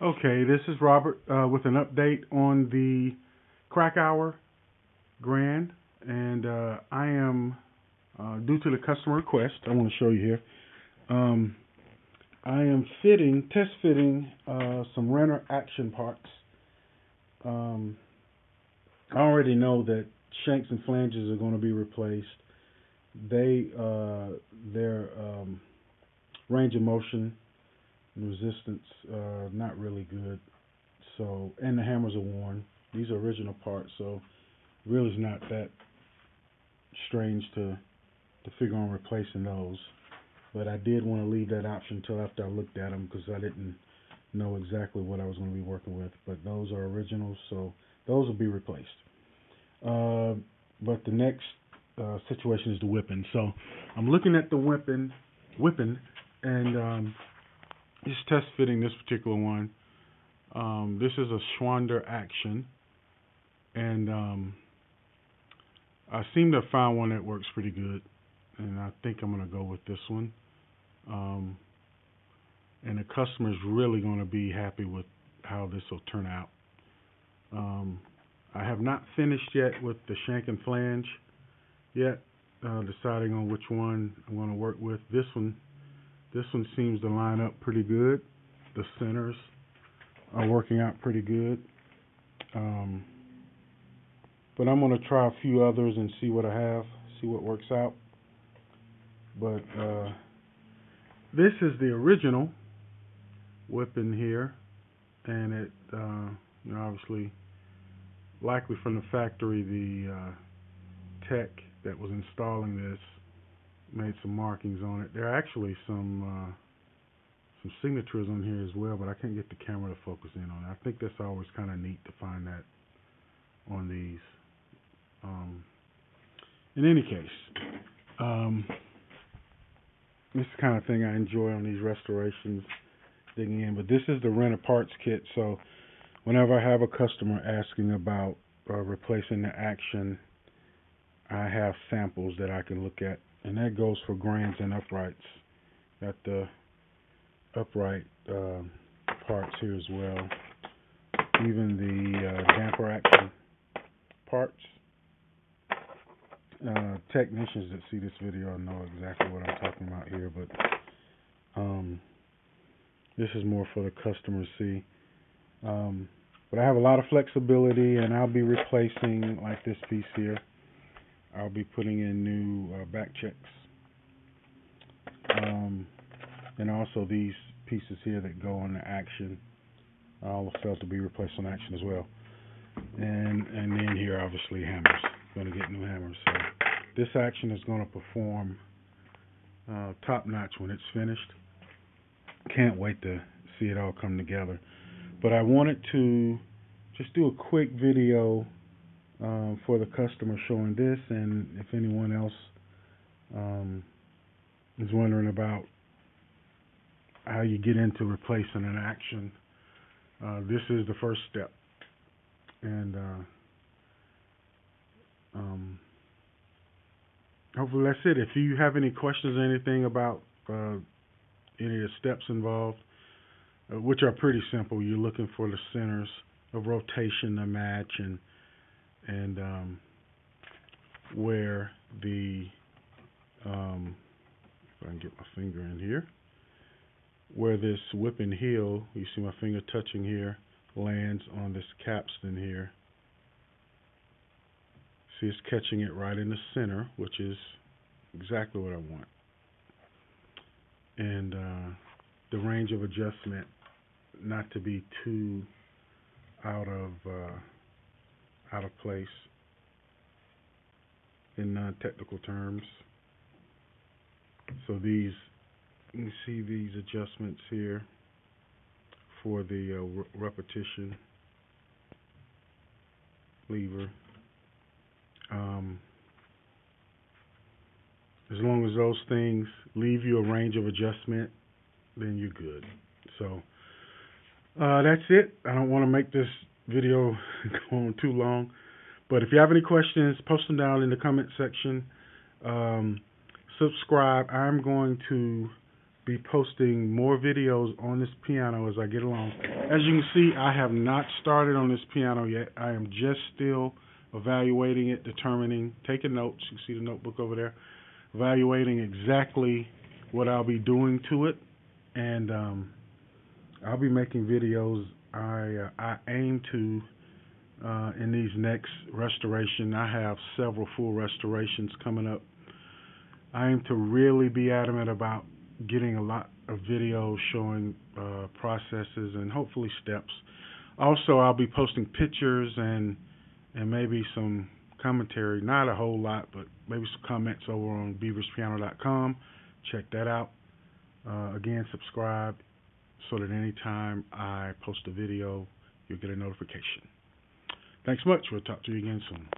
Okay, this is Robert with an update on the Krakauer Grand, and I am, due to the customer request, I want to show you here. I am test fitting some Renner action parts. I already know that shanks and flanges are going to be replaced. Their range of motion resistance not really good, so, and the hammers are worn. These are original parts, so really it's not that strange to figure on replacing those, but I did want to leave that option until after I looked at them because I didn't know exactly what I was going to be working with. But those are originals, so those will be replaced. But the next situation is the whipping. So I'm looking at the whipping, and just test fitting this particular one. This is a Schwander Action, and I seem to have found one that works pretty good, and I think I'm going to go with this one. And the customer's really going to be happy with how this will turn out. I have not finished yet with the shank and flange yet, deciding on which one I'm going to work with. This one seems to line up pretty good. The centers are working out pretty good. But I'm going to try a few others and see what I have, see what works out. But this is the original whipping here, and it, obviously, likely from the factory, the tech that was installing this made some markings on it. There are actually some signatures on here as well, but I can't get the camera to focus in on it. I think that's always kind of neat to find that on these. In any case, this is the kind of thing I enjoy on these restorations, digging in. But this is the Renner parts kit, so whenever I have a customer asking about replacing the action, I have samples that I can look at, and that goes for grands and uprights. Got the upright parts here as well. Even the damper action parts. Technicians that see this video know exactly what I'm talking about here, but this is more for the customer to see. But I have a lot of flexibility, and I'll be replacing, like this piece here, I'll be putting in new back checks. And also these pieces here that go on the action, all felt to be replaced on action as well. And then here, obviously, hammers. Going to get new hammers. So this action is going to perform top notch when it's finished. Can't wait to see it all come together. But I wanted to just do a quick video for the customer showing this, and if anyone else is wondering about how you get into replacing an action, this is the first step. And hopefully that's it. If you have any questions or anything about any of the steps involved, which are pretty simple, you're looking for the centers of rotation to match, and where the if I can get my finger in here, where this whipping heel, you see my finger touching here, lands on this capstan here. See, it's catching it right in the center, which is exactly what I want. And the range of adjustment, not to be too out of place in non-technical terms. So these, you can see these adjustments here for the repetition lever. As long as those things leave you a range of adjustment, then you're good. So that's it. I don't want to make this video go on too long, but if you have any questions, post them down in the comment section. Subscribe. I'm going to be posting more videos on this piano as I get along. As you can see, I have not started on this piano yet. I am just still evaluating it, determining, taking notes. You see the notebook over there. Evaluating exactly what I'll be doing to it, and I'll be making videos. I aim to, in these next restoration, I have several full restorations coming up. I aim to really be adamant about getting a lot of videos showing processes and hopefully steps. Also, I'll be posting pictures and maybe some commentary, not a whole lot, but maybe some comments over on beaverspiano.com. Check that out. Again, subscribe so that anytime I post a video, you'll get a notification. Thanks much. We'll talk to you again soon.